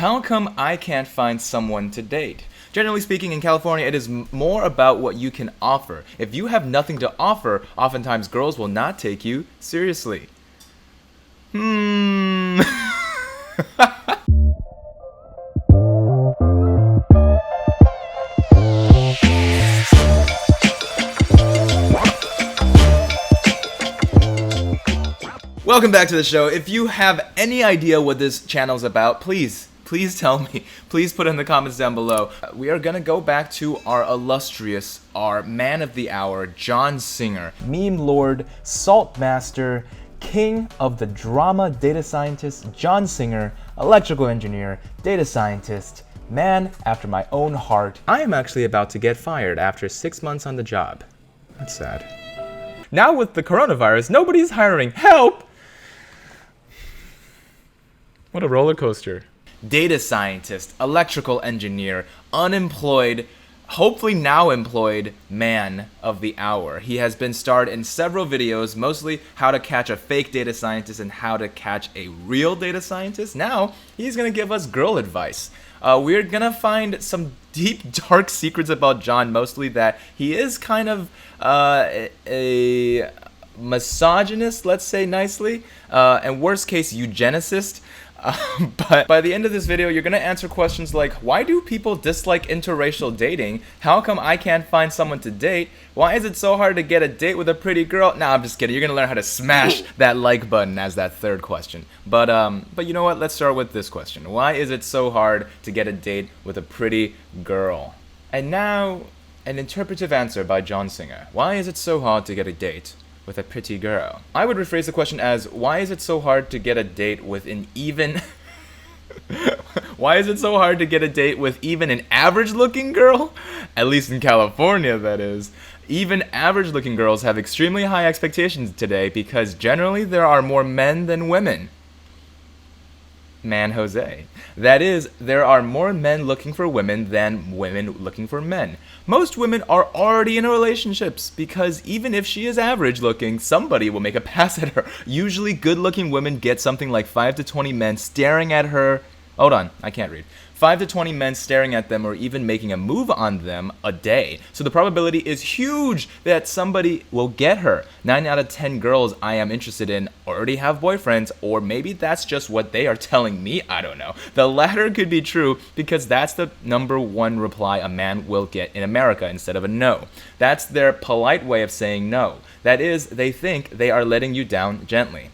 How come I can't find someone to date? Generally speaking, in California, it is more about what you can offer. If you have nothing to offer, oftentimes girls will not take you seriously. Welcome back to the show. If you have any idea what this channel is about, please tell me. Please put it in the comments down below. We are gonna go back to our illustrious, our man of the hour, John Singer. Meme lord, salt master, king of the drama data scientist, John Singer, electrical engineer, data scientist, man after my own heart. I am actually about to get fired after 6 months on the job. That's sad. Now with the coronavirus, nobody's hiring. Help! What a roller coaster. Data scientist, electrical engineer, unemployed, hopefully now employed man of the hour. He has been starred in several videos, mostly how to catch a fake data scientist and how to catch a real data scientist. Now, he's gonna give us girl advice. We're gonna find some deep, dark secrets about John, mostly that he is kind of a misogynist, let's say nicely, and worst case, eugenicist. But by the end of this video, you're gonna answer questions like, why do people dislike interracial dating? How come I can't find someone to date? Why is it so hard to get a date with a pretty girl? Nah, I'm just kidding. You're gonna learn how to smash that like button as that third question. But you know what? Let's start with this question. Why is it so hard to get a date with a pretty girl? And now, an interpretive answer by John Singer. Why is it so hard to get a date with a pretty girl? I would rephrase the question as, why is it so hard to get a date with an even... Why is it so hard to get a date with even an average-looking girl? At least in California, that is. Even average-looking girls have extremely high expectations today because generally there are more men than women. Man Jose. That is, there are more men looking for women than women looking for men. Most women are already in relationships because even if she is average looking, somebody will make a pass at her. Usually good looking women get something like 5 to 20 men staring at her. Hold on, I can't read. 5 to 20 men staring at them or even making a move on them a day. So the probability is huge that somebody will get her. 9 out of 10 girls I am interested in already have boyfriends, or maybe that's just what they are telling me, I don't know. The latter could be true because that's the #1 reply a man will get in America instead of a no. That's their polite way of saying no. That is, they think they are letting you down gently.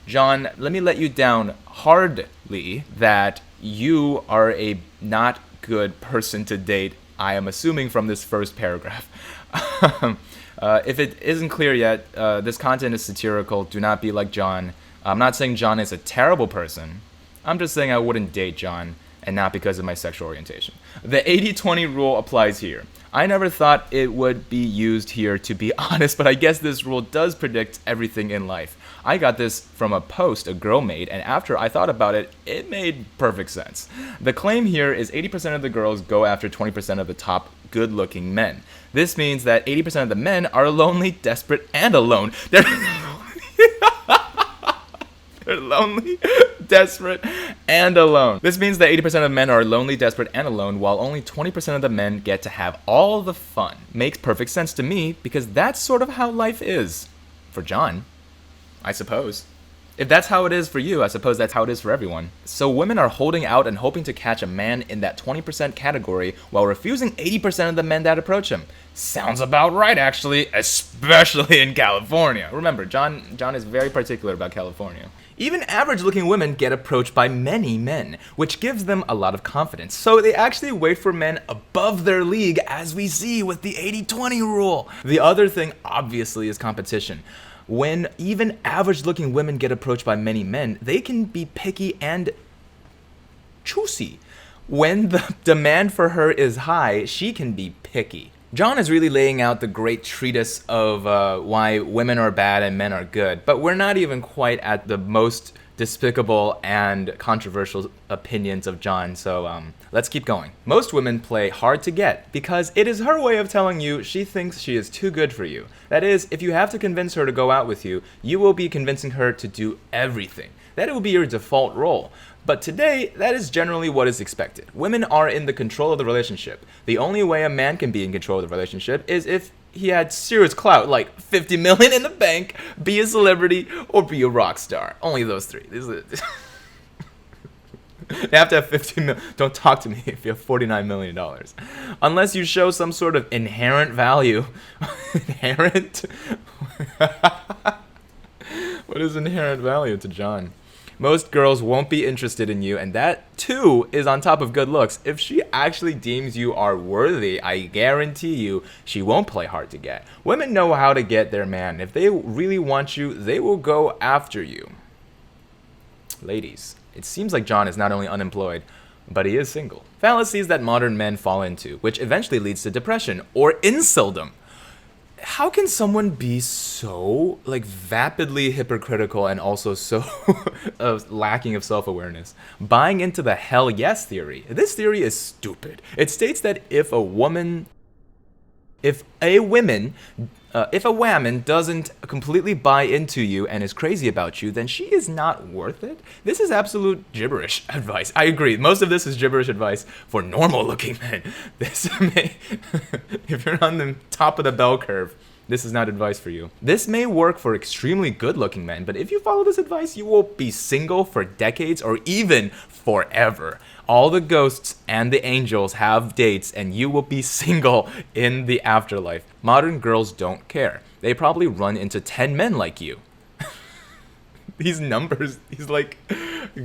John, let me let you down hardly that you are a not good person to date, I am assuming from this first paragraph. If it isn't clear yet, this content is satirical. Do not be like John. I'm not saying John is a terrible person. I'm just saying I wouldn't date John, and not because of my sexual orientation. The 80-20 rule applies here. I never thought it would be used here, to be honest, but I guess this rule does predict everything in life. I got this from a post a girl made, and after I thought about it, it made perfect sense. The claim here is 80% of the girls go after 20% of the top good-looking men. This means that 80% of the men are lonely, desperate, and alone. They're lonely, desperate, and alone. This means that 80% of men are lonely, desperate, and alone, while only 20% of the men get to have all the fun. Makes perfect sense to me, because that's sort of how life is. For John, I suppose. If that's how it is for you, I suppose that's how it is for everyone. So women are holding out and hoping to catch a man in that 20% category while refusing 80% of the men that approach him. Sounds about right, actually, especially in California. Remember, John is very particular about California. Even average-looking women get approached by many men, which gives them a lot of confidence. So they actually wait for men above their league, as we see with the 80-20 rule. The other thing, obviously, is competition. When even average-looking women get approached by many men, they can be picky and choosy. When the demand for her is high, she can be picky. John is really laying out the great treatise of why women are bad and men are good, but we're not even quite at the most despicable and controversial opinions of John, so let's keep going. Most women play hard to get because it is her way of telling you she thinks she is too good for you. That is, if you have to convince her to go out with you, you will be convincing her to do everything. That will be your default role. But today, that is generally what is expected. Women are in the control of the relationship. The only way a man can be in control of the relationship is if he had serious clout, like 50 million in the bank, be a celebrity, or be a rock star. Only those three. You have to have 50 million. Don't talk to me if you have $49 million. Unless you show some sort of inherent value. Inherent? What is inherent value to John? Most girls won't be interested in you, and that, too, is on top of good looks. If she actually deems you are worthy, I guarantee you she won't play hard to get. Women know how to get their man. If they really want you, they will go after you. Ladies, it seems like John is not only unemployed, but he is single. Fallacies that modern men fall into, which eventually leads to depression or inceldom. How can someone be so vapidly hypocritical and also so lacking of self-awareness? Buying into the hell yes theory. This theory is stupid. It states that if a woman doesn't completely buy into you and is crazy about you, then she is not worth it. This is absolute gibberish advice. I agree. Most of this is gibberish advice for normal-looking men. If you're on the top of the bell curve, this is not advice for you. This may work for extremely good-looking men, but if you follow this advice, you will be single for decades or even forever. All the ghosts and the angels have dates, and you will be single in the afterlife. Modern girls don't care. They probably run into 10 men like you. These numbers, these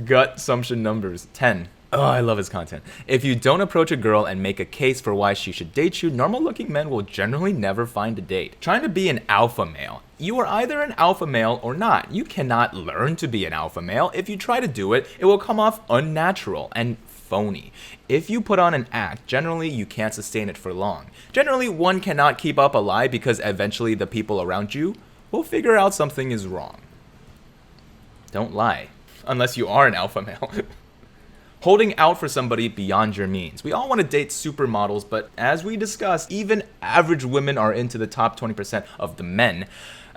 gut assumption numbers. 10. Oh, I love his content. If you don't approach a girl and make a case for why she should date you, normal-looking men will generally never find a date. Trying to be an alpha male. You are either an alpha male or not. You cannot learn to be an alpha male. If you try to do it, it will come off unnatural and phony. If you put on an act, generally you can't sustain it for long. Generally, one cannot keep up a lie because eventually the people around you will figure out something is wrong. Don't lie. Unless you are an alpha male. Holding out for somebody beyond your means. We all want to date supermodels, but as we discussed, even average women are into the top 20% of the men.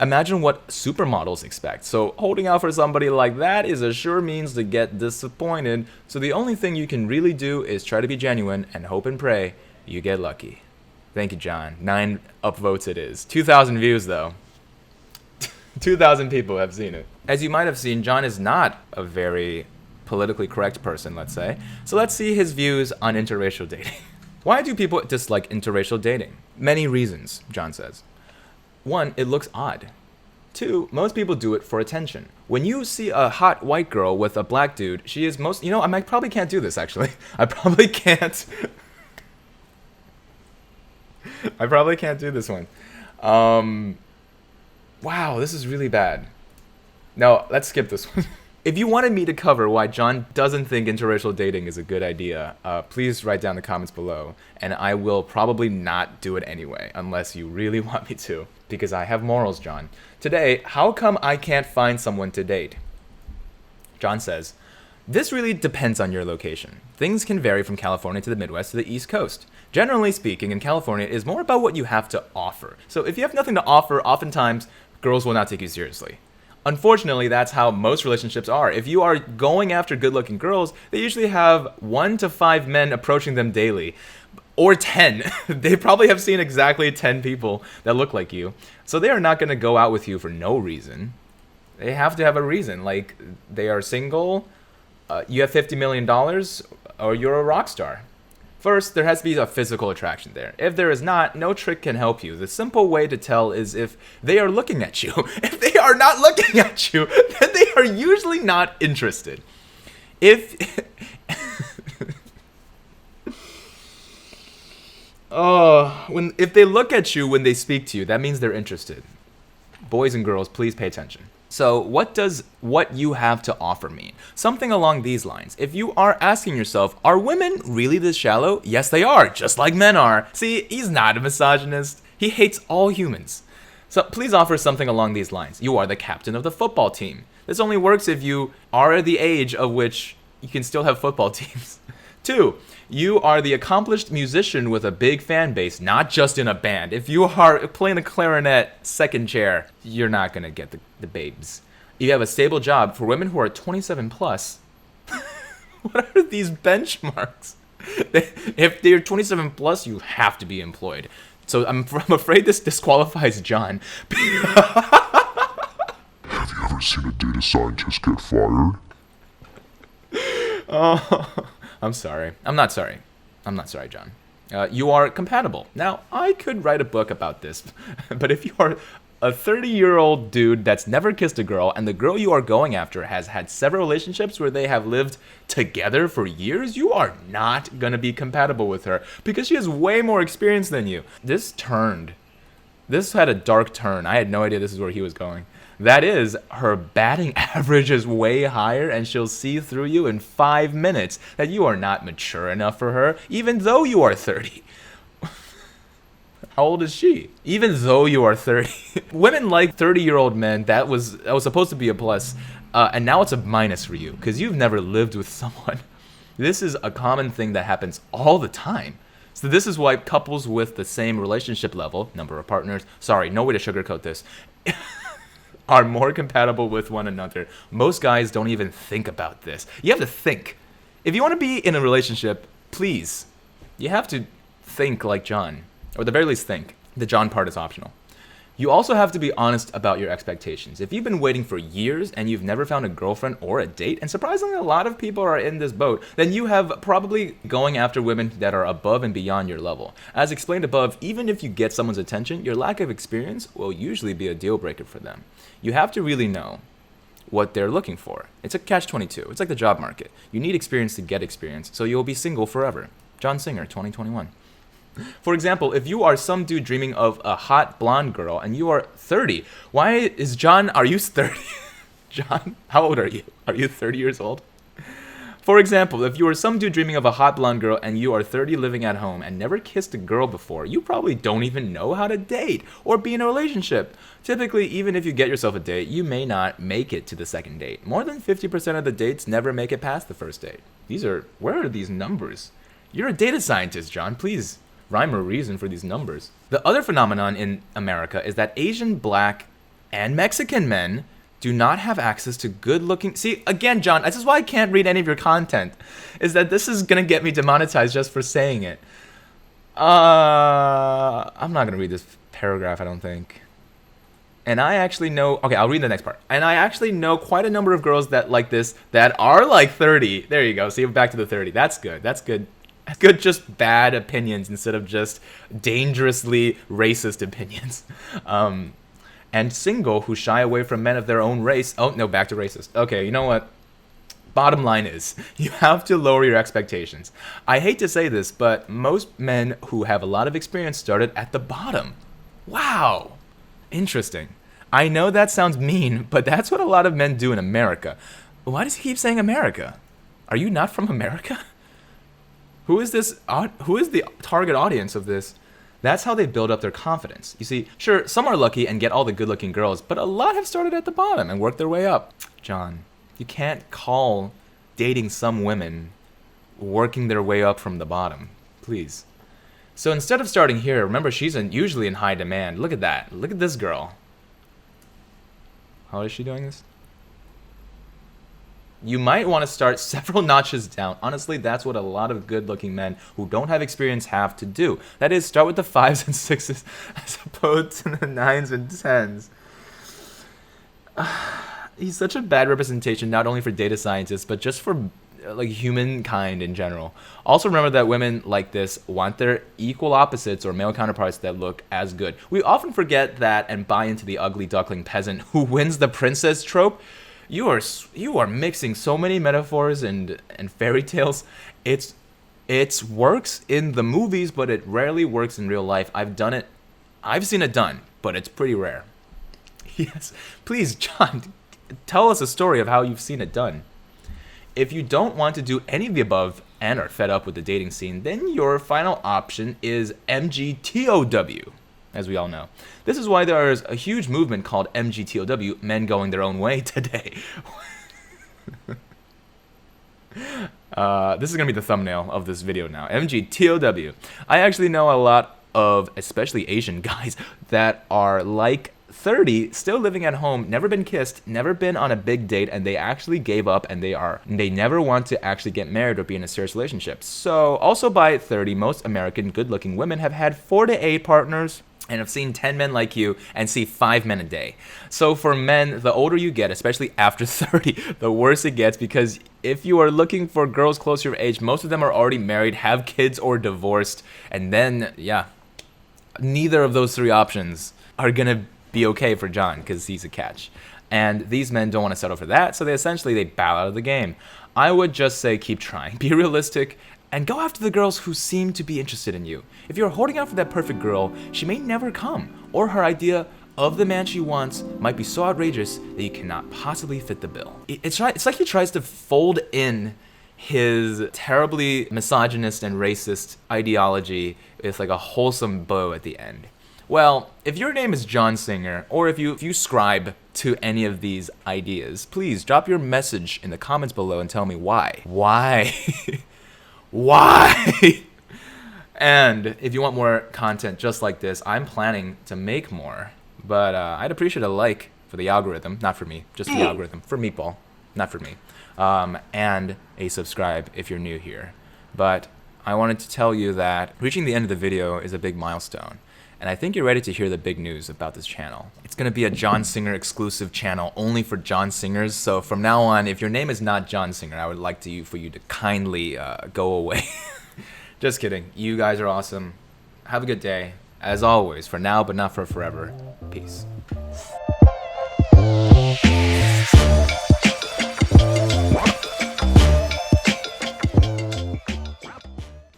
Imagine what supermodels expect. So holding out for somebody like that is a sure means to get disappointed. So the only thing you can really do is try to be genuine and hope and pray you get lucky. Thank you, John. 9 upvotes it is. 2,000 views, though. 2,000 people have seen it. As you might have seen, John is not a very politically correct person, let's say. So let's see his views on interracial dating. Why do people dislike interracial dating? Many reasons, John says. 1, it looks odd. 2, most people do it for attention. When you see a hot white girl with a black dude, she is most... I probably can't do this, actually. I probably can't do this one. Wow, this is really bad. No, let's skip this one. If you wanted me to cover why John doesn't think interracial dating is a good idea, please write down in the comments below, and I will probably not do it anyway, unless you really want me to, because I have morals, John. Today, how come I can't find someone to date? John says, this really depends on your location. Things can vary from California to the Midwest to the East Coast. Generally speaking, in California, it is more about what you have to offer. So if you have nothing to offer, oftentimes, girls will not take you seriously. Unfortunately, that's how most relationships are. If you are going after good-looking girls, they usually have 1 to 5 men approaching them daily. Or 10. They probably have seen exactly 10 people that look like you. So they are not going to go out with you for no reason. They have to have a reason. Like, they are single, you have $50 million, or you're a rock star. First, there has to be a physical attraction there. If there is not, no trick can help you. The simple way to tell is if they are looking at you. If they are not looking at you, then they are usually not interested. If they look at you when they speak to you, that means they're interested. Boys and girls, please pay attention. So what does what you have to offer mean? Something along these lines. If you are asking yourself, are women really this shallow? Yes, they are, just like men are. See, he's not a misogynist. He hates all humans. So please offer something along these lines. You are the captain of the football team. This only works if you are the age of which you can still have football teams. 2, you are the accomplished musician with a big fan base, not just in a band. If you are playing the clarinet second chair, you're not going to get the babes. You have a stable job. For women who are 27 plus, What are these benchmarks? If they're 27 plus, you have to be employed. So I'm afraid this disqualifies John. Have you ever seen a data scientist get fired? Oh, I'm sorry. I'm not sorry. I'm not sorry, John. You are compatible. Now, I could write a book about this, but if you are a 30-year-old dude that's never kissed a girl, and the girl you are going after has had several relationships where they have lived together for years, you are not going to be compatible with her because she has way more experience than you. This had a dark turn. I had no idea this is where he was going. That is, her batting average is way higher, and she'll see through you in 5 minutes that you are not mature enough for her, even though you are 30. How old is she? Even though you are 30. Women like 30-year-old men. That was supposed to be a plus, and now it's a minus for you because you've never lived with someone. This is a common thing that happens all the time. So this is why couples with the same relationship level, number of partners, sorry, no way to sugarcoat this, are more compatible with one another. Most guys don't even think about this. You have to think. If you want to be in a relationship, please, you have to think like John. Or at the very least think. The John part is optional. You also have to be honest about your expectations. If you've been waiting for years and you've never found a girlfriend or a date, and surprisingly a lot of people are in this boat, then you have probably going after women that are above and beyond your level. As explained above, even if you get someone's attention, your lack of experience will usually be a deal breaker for them. You have to really know what they're looking for. It's a catch-22. It's like the job market. You need experience to get experience, so you'll be single forever. John Singer, 2021. For example, if you are some dude dreaming of a hot blonde girl and you are 30, are you 30? John, how old are you? Are you 30 years old? For example, if you are some dude dreaming of a hot blonde girl and you are 30 living at home and never kissed a girl before, you probably don't even know how to date or be in a relationship. Typically, even if you get yourself a date, you may not make it to the second date. More than 50% of the dates never make it past the first date. Where are these numbers? You're a data scientist, John, please. Rhyme or reason for these numbers. The other phenomenon in America is that Asian, Black, and Mexican men do not have access to good-looking... See, again, John, this is why I can't read any of your content, is that this is going to get me demonetized just for saying it. I'm not going to read this paragraph, I don't think. And I actually know... Okay, I'll read the next part. And I actually know quite a number of girls that like this that are like 30. There you go. See, back to the 30. That's good. That's good. Good, just bad opinions instead of just dangerously racist opinions. And single who shy away from men of their own race. Oh, no, back to racist. Okay, you know what? Bottom line is, you have to lower your expectations. I hate to say this, but most men who have a lot of experience started at the bottom. Wow. Interesting. I know that sounds mean, but that's what a lot of men do in America. Why does he keep saying America? Are you not from America? Who is this? Who is the target audience of this? That's how they build up their confidence. You see, sure, some are lucky and get all the good-looking girls, but a lot have started at the bottom and worked their way up. John, you can't call dating some women working their way up from the bottom. Please. So instead of starting here, remember she's usually in high demand. Look at that. Look at this girl. How is she doing this? You might want to start several notches down. Honestly, that's what a lot of good-looking men who don't have experience have to do. That is, start with the 5s and 6s as opposed to the 9s and 10s. He's such a bad representation, not only for data scientists, but just for like humankind in general. Also remember that women like this want their equal opposites or male counterparts that look as good. We often forget that and buy into the ugly duckling peasant who wins the princess trope. You are mixing so many metaphors and fairy tales. It works in the movies, but it rarely works in real life. I've seen it done, but it's pretty rare. Yes, please, John, tell us a story of how you've seen it done. If you don't want to do any of the above and are fed up with the dating scene, then your final option is MGTOW. As we all know. This is why there is a huge movement called MGTOW, men going their own way today. This is going to be the thumbnail of this video now. MGTOW. I actually know a lot of, especially Asian guys, that are like 30, still living at home, never been kissed, never been on a big date, and they actually gave up, and they never want to actually get married or be in a serious relationship. So also by 30, most American good-looking women have had 4 to 8 partners and have seen 10 men like you and see 5 men a day. So for men, the older you get, especially after 30, the worse it gets, because if you are looking for girls closer to your age, most of them are already married, have kids, or divorced, and then, yeah, neither of those 3 options are gonna be okay for John, because he's a catch. And these men don't want to settle for that, so they bow out of the game. I would just say keep trying, be realistic, and go after the girls who seem to be interested in you. If you're holding out for that perfect girl, she may never come, or her idea of the man she wants might be so outrageous that you cannot possibly fit the bill. It's like he tries to fold in his terribly misogynist and racist ideology with like a wholesome bow at the end. Well, if your name is John Singer, or if you scribe to any of these ideas, please drop your message in the comments below and tell me why. Why? Why? And if you want more content just like this, I'm planning to make more. But I'd appreciate a like for the algorithm, not for me, just the algorithm, for Meatball, not for me. And a subscribe if you're new here. But I wanted to tell you that reaching the end of the video is a big milestone. And I think you're ready to hear the big news about this channel. It's going to be a John Singer exclusive channel only for John Singers. So from now on, if your name is not John Singer, I would like for you to kindly go away. Just kidding. You guys are awesome. Have a good day. As always, for now but not for forever. Peace.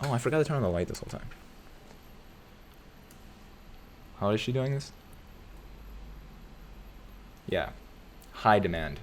Oh, I forgot to turn on the light this whole time. How is she doing this? Yeah. High demand.